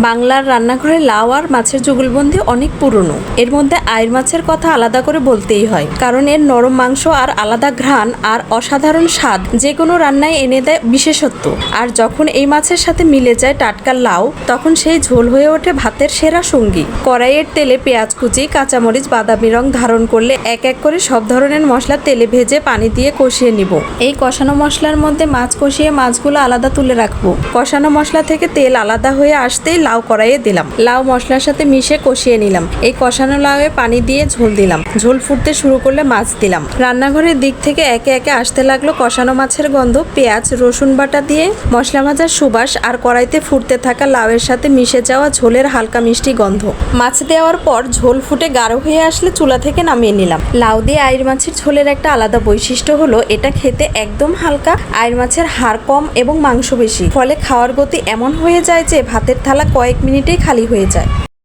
বাংলার রান্নাঘরে লাউ আর মাছের যুগলবন্দি অনেক পুরনো। এর মধ্যে আইড় মাছের কথা আলাদা করে বলতেই হয়, কারণ এর নরম মাংস আর আলাদা ঘ্রাণ আর অসাধারণ স্বাদ যে কোনো রান্নায় এনে দেয় বিশেষত্ব। আর যখন এই মাছের সাথে মিলে যায় টাটকা লাউ, তখন সেই ঝোল হয়ে ওঠে ভাতের সেরা সঙ্গী। কড়াইয়ের তেলে পেঁয়াজ কুচি, কাঁচামরিচ বাদামি রং ধারণ করলে এক এক করে সব ধরনের মশলা তেলে ভেজে পানি দিয়ে কষিয়ে নিব। এই কষানো মশলার মধ্যে মাছ কষিয়ে মাছগুলো আলাদা তুলে রাখবো। কষানো মশলা থেকে তেল আলাদা হয়ে আসতেই লাউ কড়াইয়ে দিলাম। লাউ মশলার সাথে মিশে কষিয়ে নিলাম। এই কষানো লাউয়ে পানি দিয়ে ঝোল দিলাম। ঝোল ফুটতে শুরু করলে মাছ দিলাম। রান্নাঘরের দিক থেকে একে একে আসতে লাগলো কষানো মাছের গন্ধ। পেঁয়াজ রসুন বাটা দিয়ে মশলা ভাজার সুবাস আর কড়াইতে ফুটতে থাকা লাউয়ের সাথে মিশে যাওয়া ঝোলের হালকা মিষ্টি গন্ধ। মাছ দেওয়ার পর ঝোল ফুটে গাঢ় হয়ে আসলে চুলা থেকে নামিয়ে নিলাম। লাউ দিয়ে আইড় মাছের ঝোলের একটা আলাদা বৈশিষ্ট্য হলো এটা খেতে একদম হালকা। আইড় মাছের হাড় কম এবং মাংস বেশি, ফলে খাওয়ার গতি এমন হয়ে যায় যে ভাতের থালা কয়েক মিনিটেই খালি হয়ে যায়।